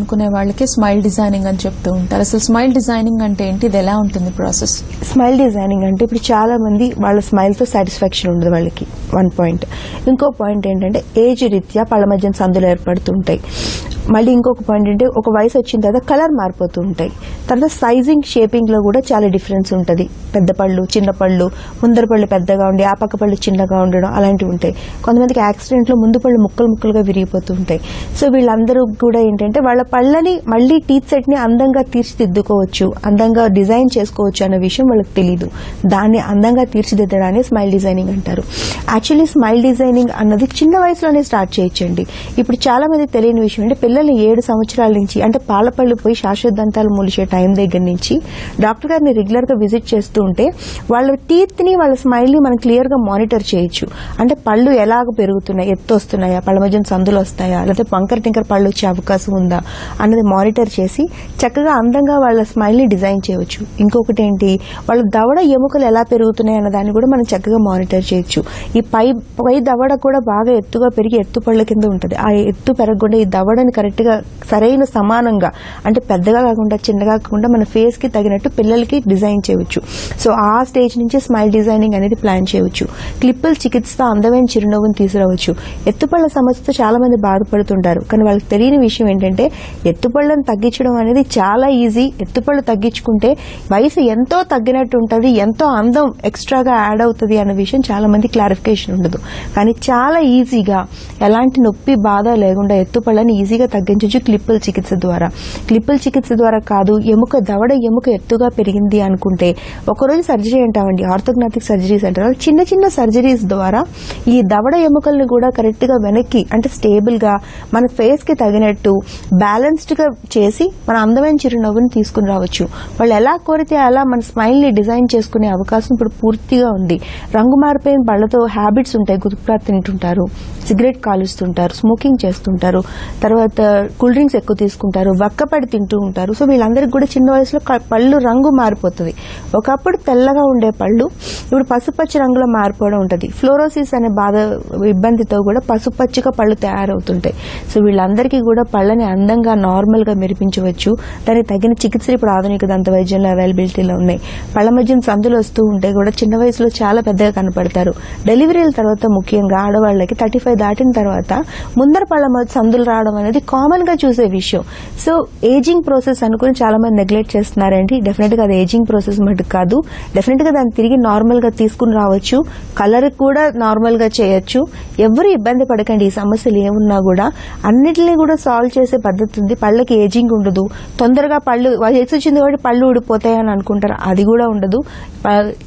అనుకునే వాళ్ళకి smile designing అని చెప్తూ ఉంటారు. అసలు స్మైల్ డిజైనింగ్ అంటే ఏంటి, ఇది ఎలా ఉంటుంది ప్రాసెస్? స్మైల్ డిజైనింగ్ అంటే ఇప్పుడు చాలా మంది వాళ్ళ స్మైల్ తో సాటిస్ఫాక్షన్ ఉండదు వాళ్ళకి, వన్ పాయింట్. ఇంకో పాయింట్ ఏంటంటే ఏజ్ రీత్యా పళ్ళ మధ్య సందులు ఏర్పడుతుంటాయి. మళ్ళీ ఇంకొక పాయింట్ అంటే ఒక వయసు వచ్చిన తర్వాత కలర్ మారిపోతూ ఉంటాయి. తర్వాత సైజింగ్ షేపింగ్ లో కూడా చాలా డిఫరెన్స్ ఉంటుంది. పెద్ద పళ్ళు, చిన్న పళ్ళు, ముందర పళ్ళు పెద్దగా ఉండి ఆ పక్క పళ్ళు చిన్నగా ఉండడం అలాంటివి ఉంటాయి. కొంతమందికి యాక్సిడెంట్ లో ముందు పళ్ళు ముక్కలు ముక్కలుగా విరిగిపోతూ ఉంటాయి. సో వీళ్ళందరూ కూడా ఏంటంటే వాళ్ళ పళ్ళని మళ్ళీ టీత్ సెట్ ని అందంగా తీర్చిదిద్దుకోవచ్చు, అందంగా డిజైన్ చేసుకోవచ్చు అనే విషయం వాళ్ళకి తెలియదు. దాన్ని అందంగా తీర్చిదిద్దడాన్ని స్మైల్ డిజైనింగ్ అంటారు. యాక్చువల్లీ స్మైల్ డిజైనింగ్ అన్నది చిన్న వయసులోనే స్టార్ట్ చేయొచ్చండి. ఇప్పుడు చాలా మంది తెలియని విషయం అంటే పిల్లల్ని 7 సంవత్సరాల నుంచి అంటే పాలపళ్ళు పోయి శాశ్వత దంతాలు మూలిచే టైం దగ్గర నుంచి డాక్టర్ గారిని రెగ్యులర్ గా విజిట్ చేస్తూ ఉంటే వాళ్ళ టీత్ ని వాళ్ళ స్మైల్ ని మనం క్లియర్ గా మానిటర్ చేయొచ్చు. అంటే పళ్ళు ఎలాగ పెరుగుతున్నాయి, ఎత్తు వస్తున్నాయా, పళ్ళ మధ్య సందులు వస్తాయా, లేకపోతే వంకర టింకర పళ్ళు వచ్చే అవకాశం ఉందా అన్నది మానిటర్ చేసి చక్కగా అందంగా వాళ్ళ స్మైల్ ని డిజైన్ చేయవచ్చు. ఇంకొకటి ఏంటి, వాళ్ళ దవడ ఎముకలు ఎలా పెరుగుతున్నాయి అన్న దాన్ని కూడా మనం చక్కగా మానిటర్ చేయొచ్చు. ఈ పై దవడ కూడా బాగా ఎత్తుగా పెరిగి ఎత్తు పళ్ళ కింద ఉంటుంది. ఆ ఎత్తు పెరగకుండా ఈ దవడని కరెక్ట్ గా సరైన సమానంగా అంటే పెద్దగా కాకుండా చిన్నగా కాకుండా మన ఫేస్ కి తగినట్టు పిల్లలకి డిజైన్ చేయవచ్చు. సో ఆ స్టేజ్ నుంచి స్మైల్ డిజైనింగ్ అనేది ప్లాన్ చేయవచ్చు. క్లిప్పుల చికిత్సతో అందమైన చిరునవ్వును తీసుకురావచ్చు. ఎత్తుపళ్ళ సమస్యతో చాలా మంది బాధపడుతుంటారు, కానీ వాళ్ళకి తెలియని విషయం ఏంటంటే ఎత్తుపళ్ళను తగ్గించడం అనేది చాలా ఈజీ. ఎత్తుపళ్ళు తగ్గించుకుంటే వయసు ఎంతో తగ్గినట్టు ఉంటుంది, ఎంతో అందం ఎక్స్ట్రాగా యాడ్ అవుతుంది అన్న విషయం చాలా మంది క్లారిఫికేషన్ ఉండదు. కానీ చాలా ఈజీగా ఎలాంటి నొప్పి బాధ లేకుండా ఎత్తుపళ్ళని ఈజీగా తగ్గించవచ్చు క్లిప్పుల చికిత్స ద్వారా. క్లిప్పుల చికిత్స ద్వారా కాదు, దవడ ఎముక ఎత్తుగా పెరిగింది అనుకుంటే ఒకరోజు సర్జరీ అంటామండి, ఆర్థోగ్నాటిక్ సర్జరీస్ అంటారు. చిన్న చిన్న సర్జరీస్ ద్వారా ఈ దవడ ఎముకల్ని కూడా కరెక్ట్ గా వెనక్కి అంటే స్టేబుల్ గా మన ఫేస్ కి తగినట్టు బ్యాలెన్స్డ్ గా చేసి మన అందమైన చిరునవ్వుని తీసుకుని రావచ్చు. వాళ్ళు ఎలా కోరితే అలా మన స్మైల్ ని డిజైన్ చేసుకునే అవకాశం ఇప్పుడు పూర్తిగా ఉంది. రంగు మారిపోయిన పళ్లతో హ్యాబిట్స్ ఉంటాయి, గుట్కా తింటుంటారు, సిగరెట్ కాలుస్తుంటారు, స్మోకింగ్ చేస్తుంటారు, తర్వాత కూల్ డ్రింక్స్ ఎక్కువ తీసుకుంటారు, వక్కపడి తింటూ ఉంటారు. సో వీళ్ళందరికీ కూడా చిన్న వయసులో పళ్ళు రంగు మారిపోతుంది. ఒకప్పుడు తెల్లగా ఉండే పళ్ళు ఇప్పుడు పసుపచ్చ రంగులో మారిపోవడం ఉంటుంది. ఫ్లోరోసిస్ అనే ఇబ్బందితో కూడా పసుపచ్చిగా పళ్ళు తయారవుతుంటాయి. సో వీళ్ళందరికీ కూడా పళ్ళని అందంగా నార్మల్ గా మెరిపించవచ్చు. దానికి తగిన చికిత్సలు ఇప్పుడు ఆధునిక దంత వైద్యంలో అవైలబిలిటీలో ఉన్నాయి. పళ్ళ మధ్య సందులు వస్తూ ఉంటే కూడా చిన్న వయసులో చాలా పెద్దగా కనపడతారు. డెలివరీల తర్వాత ముఖ్యంగా ఆడవాళ్ళకి 35 దాటిన తర్వాత ముందర పళ్ళ మధ్య సందులు రావడం అనేది కామన్ గా చూసే విషయం. సో ఏజింగ్ ప్రాసెస్ అనుకుని చాలా మంది నెగ్లెక్ట్ చేస్తున్నారండి. డెఫినెట్ గా అది ఏజింగ్ ప్రాసెస్ మటుకు కాదు. డెఫినెట్ గా దాన్ని తిరిగి నార్మల్ గా తీసుకుని రావచ్చు. కలర్ కూడా నార్మల్ గా చేయొచ్చు. ఎవరు ఇబ్బంది పడకండి. ఈ సమస్యలు ఏమున్నా కూడా అన్నిటినీ కూడా సాల్వ్ చేసే పద్ధతి ఉంది. పళ్ళకి ఏజింగ్ ఉండదు. తొందరగా పళ్ళు వయసు వచ్చింది కాబట్టి పళ్ళు ఊడిపోతాయి అని అనుకుంటారు, అది కూడా ఉండదు.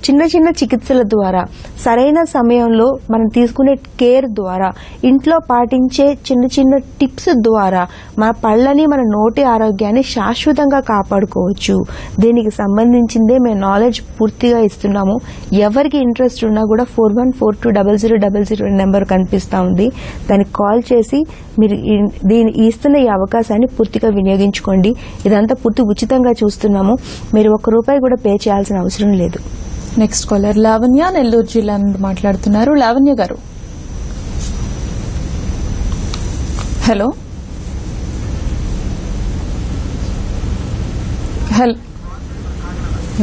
చిన్న చిన్న చికిత్సల ద్వారా సరైన సమయంలో మనం తీసుకునే కేర్ ద్వారా ఇంట్లో పాటించే చిన్న చిన్న టిప్స్ ద్వారా మన పళ్ళని మన నోటి ఆరోగ్యాన్ని శాశ్వతంగా కాపాడుకోవచ్చు. దీనికి సంబంధించిందే మేము నాలెడ్జ్ పూర్తిగా ఇస్తున్నాము. ఎవరికి ఇంట్రెస్ట్ ఉన్నా కూడా 41420000 నెంబర్ కనిపిస్తా ఉంది. దానికి కాల్ చేసి మీరు ఇస్తున్న ఈ అవకాశాన్ని పూర్తిగా వినియోగించుకోండి. ఇదంతా పూర్తి ఉచితంగా చూస్తున్నాము. మీరు ₹1 కూడా పే చేయాల్సిన అవసరం లేదు. నెక్స్ట్ కాలర్ లావణ్య, నెల్లూరు జిల్లా నుండి మాట్లాడుతున్నారు. లావణ్య గారు, హలో.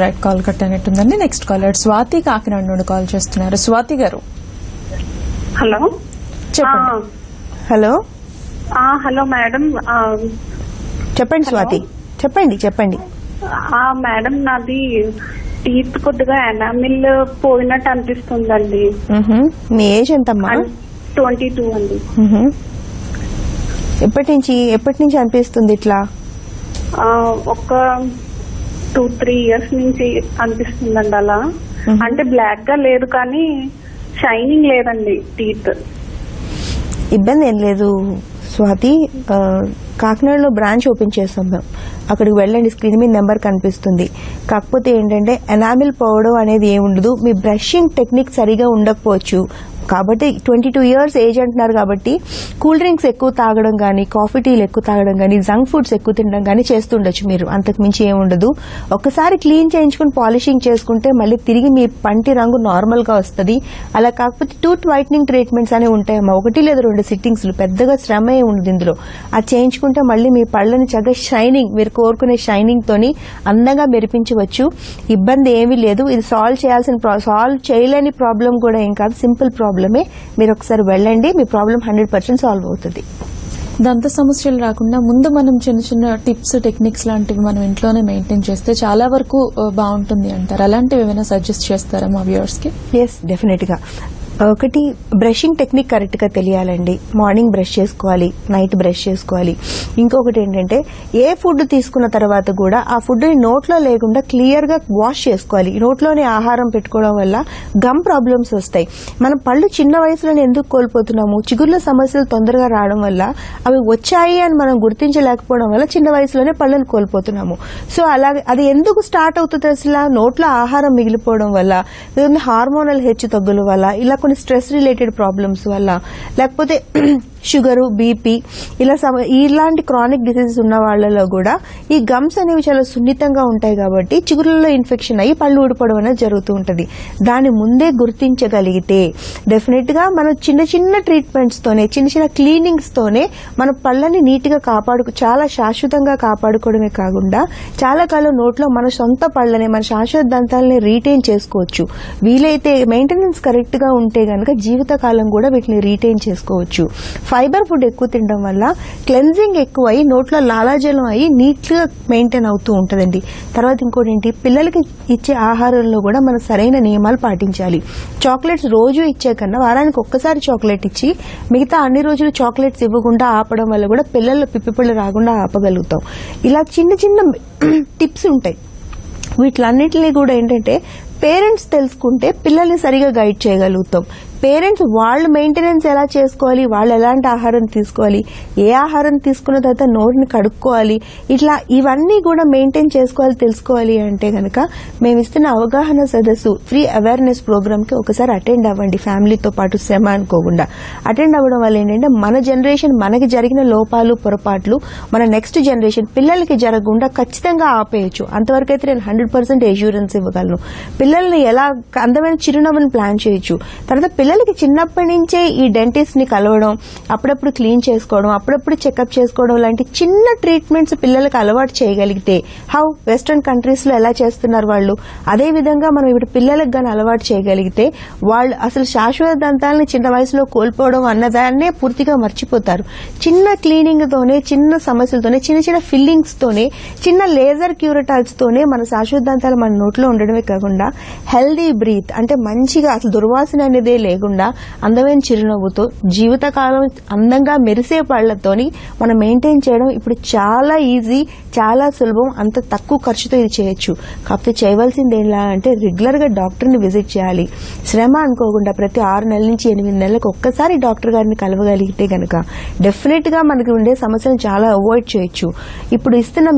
రైట్, కాల్ కట్ అయినట్టుందండి. నెక్స్ట్ కాలర్ స్వాతి, కాకినాడ నుండి కాల్ చేస్తున్నారు. స్వాతి గారు, హలో చెప్పండి. హలో హలో మేడం, చెప్పండి స్వాతి, చెప్పండి. మేడం నాది టీత్ కొద్దిగా ఎనామిల్ పోయినట్టు అనిపిస్తుందండి. మీ ఏజ్ ఎంతమ్మా? 22 అండి. ఎప్పటి నుంచి అనిపిస్తుంది ఇట్లా? ఒక 2-3 ఇయర్స్ నుంచి అనిపిస్తుందండి అలా. అంటే బ్లాక్ గా లేదు కానీ షైనింగ్ లేదండి టీత్. ఇబ్బంది ఏం లేదు స్వాతి. కాకినాడలో బ్రాంచ్ ఓపెన్ చేస్తాం మేము, అక్కడికి వెళ్ళండి. స్క్రీన్ మీద నెంబర్ కనిపిస్తుంది. కాకపోతే ఏంటంటే ఎనామిల్ పోవడం అనేది ఏముండదు. మీ బ్రషింగ్ టెక్నిక్ సరిగా ఉండకపోవచ్చు, కాబట్టి 22 years ఏజ్ అంటున్నారు కాబట్టి కూల్ డ్రింక్స్ ఎక్కువ తాగడం కానీ, కాఫీ టీలు ఎక్కువ తాగడం కానీ, జంక్ ఫుడ్స్ ఎక్కువ తినడం కానీ చేస్తుండొచ్చు మీరు. అంతకు మించి ఏముండదు. ఒక్కసారి క్లీన్ చేయించుకుని పాలిషింగ్ చేసుకుంటే మళ్ళీ తిరిగి మీ పంటి రంగు నార్మల్ గా వస్తుంది. అలా కాకపోతే టూత్ వైట్నింగ్ ట్రీట్మెంట్స్ అనేవి ఉంటాయమ్మా, 1 లేదా 2 సిట్టింగ్స్, పెద్దగా శ్రమ ఏ ఉండదు ఇందులో. అది చేయించుకుంటే మళ్ళీ మీ పళ్ళని చక్కగా షైనింగ్, మీరు కోరుకునే షైనింగ్ తోని అందంగా మెరిపించవచ్చు. ఇబ్బంది ఏమీ లేదు. ఇది సాల్వ్ చేయలేని ప్రాబ్లం కూడా ఏం కాదు, సింపుల్ ప్రాబ్లమే. మీరు ఒకసారి వెళ్ళండి, మీ ప్రాబ్లం 100% సాల్వ్ అవుతుంది. దంత సమస్యలు రాకుండా ముందు మనం చిన్న చిన్న టిప్స్, టెక్నిక్స్ లాంటివి మనం ఇంట్లోనే మెయింటైన్ చేస్తే చాలా వరకు బాగుంటుంది అంటారు. అలాంటివి ఏమైనా సజెస్ట్ చేస్తారా మా వ్యూవర్స్ కి? ఎస్, డెఫినెట్ గా. ఒకటి, బ్రషింగ్ టెక్నిక్ కరెక్ట్ గా తెలియాలండి. మార్నింగ్ బ్రష్ చేసుకోవాలి, నైట్ బ్రష్ చేసుకోవాలి. ఇంకొకటి ఏంటంటే ఏ ఫుడ్ తీసుకున్న తర్వాత కూడా ఆ ఫుడ్ ని నోట్లో లేకుండా క్లియర్ గా వాష్ చేసుకోవాలి. నోట్లోనే ఆహారం పెట్టుకోవడం వల్ల గమ్ ప్రాబ్లమ్స్ వస్తాయి. మనం పళ్ళు చిన్న వయసులోనే ఎందుకు కోల్పోతున్నాము? చిగుర్ల సమస్యలు తొందరగా రావడం వల్ల, అవి వచ్చాయి అని మనం గుర్తించలేకపోవడం వల్ల చిన్న వయసులోనే పళ్ళను కోల్పోతున్నాము. సో అలాగే అది ఎందుకు స్టార్ట్ అవుతుంది అసలు? నోట్లో ఆహారం మిగిలిపోవడం వల్ల, హార్మోనల్ హెచ్చు తగ్గుల వల్ల, ఇలా కొన్ని స్ట్రెస్ రిలేటెడ్ ప్రాబ్లమ్స్ వల్ల, లేకపోతే షుగరు, బీపీ, ఇలాంటి క్రానిక్ డిసీజెస్ ఉన్న వాళ్ళలో కూడా ఈ గమ్స్ అనేవి చాలా సున్నితంగా ఉంటాయి కాబట్టి చిగురులలో ఇన్ఫెక్షన్ అయ్యి పళ్ళు ఊడిపోవడం అనేది జరుగుతూ ఉంటుంది. దాన్ని ముందే గుర్తించగలిగితే డెఫినెట్ గా మనం చిన్న చిన్న ట్రీట్మెంట్స్ తోనే, చిన్న చిన్న క్లీనింగ్స్ తోనే మన పళ్ళని నీట్ గా చాలా శాశ్వతంగా కాపాడుకోవడమే కాకుండా చాలా కాలం నోట్లో మన సొంత పళ్ళని, మన శాశ్వత దంతాలని రీటైన్ చేసుకోవచ్చు. వీలైతే మెయింటెనెన్స్ కరెక్ట్ గా ఉంటే గనక జీవితకాలం కూడా వీటిని రీటైన్ చేసుకోవచ్చు. ఫైబర్ ఫుడ్ ఎక్కువ తినడం వల్ల క్లెన్జింగ్ ఎక్కువ అయ్యి నోట్లో లాలాజలం అయ్యి నీట్ గా మెయింటైన్ అవుతూ ఉంటుందండి. తర్వాత ఇంకోటి ఏంటి, పిల్లలకి ఇచ్చే ఆహారంలో కూడా మనం సరైన నియమాలు పాటించాలి. చాక్లెట్స్ రోజు ఇచ్చే కన్నా వారానికి ఒక్కసారి చాక్లెట్ ఇచ్చి మిగతా అన్ని రోజులు చాక్లెట్స్ ఇవ్వకుండా ఆపడం వల్ల కూడా పిల్లలు పిప్పిపళ్ళు రాకుండా ఆపగలుగుతాం. ఇలా చిన్న చిన్న టిప్స్ ఉంటాయి. వీటిలన్నింటినీ కూడా ఏంటంటే పేరెంట్స్ తెలుసుకుంటే పిల్లల్ని సరిగా గైడ్ చేయగలుగుతాం. పేరెంట్స్ వాళ్ళు మెయింటెనెన్స్ ఎలా చేసుకోవాలి, వాళ్ళు ఎలాంటి ఆహారం తీసుకోవాలి, ఏ ఆహారం తీసుకున్న తర్వాత నోటిని కడుక్కోవాలి, ఇట్లా ఇవన్నీ కూడా మెయింటైన్ చేసుకోవాలి, తెలుసుకోవాలి అంటే గనక మేము ఇస్తున్న అవగాహన సదస్సు ఫ్రీ అవేర్నెస్ ప్రోగ్రామ్ కి ఒకసారి అటెండ్ అవ్వండి. ఫ్యామిలీతో పాటు శ్రమ అనుకోకుండా అటెండ్ అవ్వడం వల్ల ఏంటంటే మన జనరేషన్, మనకి జరిగిన లోపాలు, పొరపాట్లు మన నెక్స్ట్ జనరేషన్ పిల్లలకి జరగకుండా ఖచ్చితంగా ఆపేయచ్చు. అంతవరకు అయితే నేను 100% ఎష్యూరెన్స్ ఇవ్వగలను. పిల్లల్ని ఎలా అందమైన చిరునవ్వుని ప్లాన్ చేయొచ్చు. తర్వాత పిల్లలకి చిన్నప్పటి నుంచే ఈ డెంటిస్ట్ ని కలవడం, అప్పుడప్పుడు క్లీన్ చేసుకోవడం, అప్పుడప్పుడు చెకప్ చేసుకోవడం లాంటి చిన్న ట్రీట్మెంట్స్ పిల్లలకి అలవాటు చేయగలిగితే, వెస్టర్న్ కంట్రీస్ లో ఎలా చేస్తున్నారు వాళ్ళు, అదే విధంగా మనం ఇప్పుడు పిల్లలకు గాని అలవాటు చేయగలిగితే వాళ్ళు అసలు శాశ్వత దంతాలని చిన్న వయసులో కోల్పోవడం అన్నదాన్నే పూర్తిగా మర్చిపోతారు. చిన్న క్లీనింగ్ తోనే, చిన్న సమస్యలతోనే, చిన్న చిన్న ఫిల్లింగ్స్ తోనే, చిన్న లేజర్ క్యూరటాల్స్ తోనే మన శాశ్వత దంతాలు మన నోట్లో ఉండడమే కాకుండా హెల్దీ బ్రీత్ అంటే మంచిగా అసలు దుర్వాసన అనేదే లేకుండా అందమైన చిరునవ్వుతో జీవితకాలం అందంగా మెరిసే పళ్లతోని మనం మెయింటైన్ చేయడం ఇప్పుడు చాలా ఈజీ, చాలా సులభం. అంత తక్కువ ఖర్చుతో ఇది చేయొచ్చు. కాకపోతే చేయవలసింది ఏంలా అంటే రెగ్యులర్ గా డాక్టర్ ని విజిట్ చేయాలి. శ్రమ అనుకోకుండా ప్రతి 6 నెలల నుంచి 8 నెలలకు ఒక్కసారి డాక్టర్ గారిని కలవగలిగితే గనక డెఫినెట్ గా మనకి ఉండే సమస్యలను చాలా అవాయిడ్ చేయొచ్చు. ఇప్పుడు ఇస్తున్న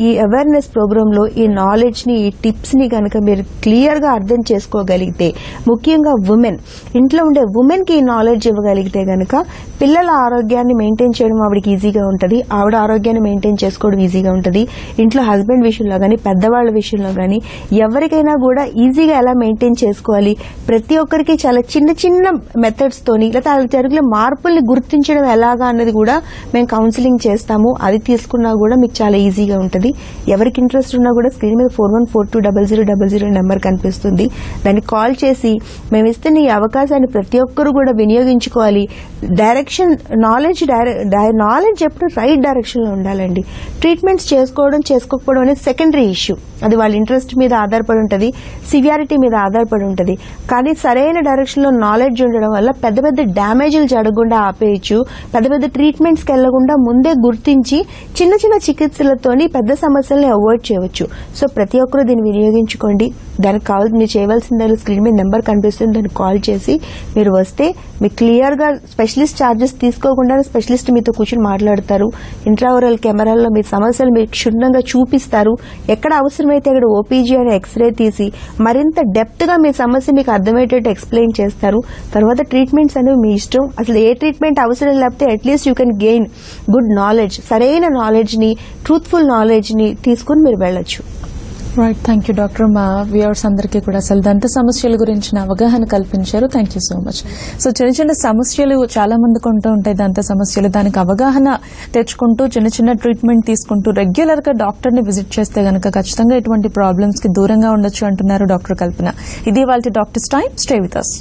ఈ అవేర్నెస్ ప్రోగ్రామ్ లో ఈ నాలెడ్జ్ ని, ఈ టిప్స్ ని గనక మీరు క్లియర్ గా అర్థం చేసుకోగలిగితే, ముఖ్యంగా ఉమెన్, ఇంట్లో ఉండే ఉమెన్ కి నాలెడ్జ్ ఇవ్వగలిగితే గనక పిల్లల ఆరోగ్యాన్ని మెయింటైన్ చేయడం ఆవిడకి ఈజీగా ఉంటుంది, ఆవిడ ఆరోగ్యాన్ని మెయింటైన్ చేసుకోవడం ఈజీగా ఉంటుంది. ఇంట్లో హస్బెండ్ విషయంలో గానీ, పెద్దవాళ్ల విషయంలో గానీ ఎవరికైనా కూడా ఈజీగా ఎలా మెయింటైన్ చేసుకోవాలి, ప్రతి ఒక్కరికి చాలా చిన్న చిన్న మెథడ్స్ తోని లేదా జరిగిన మార్పుల్ని గుర్తించడం ఎలాగా అన్నది కూడా మేము కౌన్సిలింగ్ చేస్తాము. అది తీసుకున్నా కూడా మీకు చాలా ఈజీగా ఉంటుంది. ఎవరికి ఇంట్రెస్ట్ ఉన్నా కూడా స్క్రీన్ మీద 41420000 నెంబర్ కనిపిస్తుంది. దాన్ని కాల్ చేసి మేము ఇస్తున్న ఈ అవకాశాన్ని ప్రతి ఒక్కరు కూడా వినియోగించుకోవాలి. డైరెక్షన్ నాలెడ్జ్ ఎప్పుడు రైట్ డైరెక్షన్ లో ఉండాలండి. ట్రీట్మెంట్స్ చేసుకోవడం, చేసుకోకపోవడం అనేది సెకండరీ ఇష్యూ. అది వాళ్ళ ఇంట్రెస్ట్ మీద ఆధారపడి ఉంటుంది, సివియారిటీ మీద ఆధారపడి ఉంటుంది. కానీ సరైన డైరెక్షన్ లో నాలెడ్జ్ ఉండడం వల్ల పెద్ద పెద్ద డ్యామేజ్లు జరగకుండా ఆపేయచ్చు. పెద్ద పెద్ద ట్రీట్మెంట్స్ కి వెళ్లకుండా ముందే గుర్తించి చిన్న చిన్న చికిత్సలతోని పెద్ద సమస్యల్ని అవాయిడ్ చేయవచ్చు. సో ప్రతి ఒక్కరు దీన్ని వినియోగించుకోండి. దానికి కావాలి మీరు చేయవలసింది స్క్రీన్ మీద నెంబర్ కనిపిస్తుంది, దాన్ని కాల్ చేసి మీరు వస్తే మీకు క్లియర్ గా స్పెషలిస్ట్ ఛార్జెస్ తీసుకోకుండా స్పెషలిస్ట్ మీతో కూర్చొని మాట్లాడతారు. ఇంట్రావరల్ కెమెరాల్లో మీ సమస్యలు మీకు క్షుణ్ణంగా చూపిస్తారు. ఎక్కడ అవసరం అవసరమైతే అక్కడ ఓపీజీ అనే ఎక్స్రే తీసి మరింత డెప్త్ గా మీ సమస్య మీకు అర్థమయ్యేటట్టు ఎక్స్ప్లెయిన్ చేస్తారు. తర్వాత ట్రీట్మెంట్స్ అనేవి మీ ఇష్టం. అసలు ఏ ట్రీట్మెంట్ అవసరం లేకపోతే at least you can gain good knowledge, సరైన నాలెడ్జ్ ని, ట్రూత్ఫుల్ నాలెడ్జ్ ని తీసుకుని మీరు వెళ్ళొచ్చు. Right, thank you doctor. మా వ్యూవర్స్ అందరికీ కూడా అసలు దంత సమస్యల గురించిన అవగాహన కల్పించారు. Thank you so much. So చిన్న చిన్న సమస్యలు చాలా మందికి ఉంటూ ఉంటాయి, దంత సమస్యలు. దానికి అవగాహన తెచ్చుకుంటూ చిన్న చిన్న ట్రీట్మెంట్ తీసుకుంటూ రెగ్యులర్ గా డాక్టర్ ని విజిట్ చేస్తే గనక ఖచ్చితంగా ఇటువంటి ప్రాబ్లమ్స్ కి దూరంగా ఉండొచ్చు అంటున్నారు డాక్టర్ కల్పన. ఇది వాళ్ళ doctors time. Stay with us.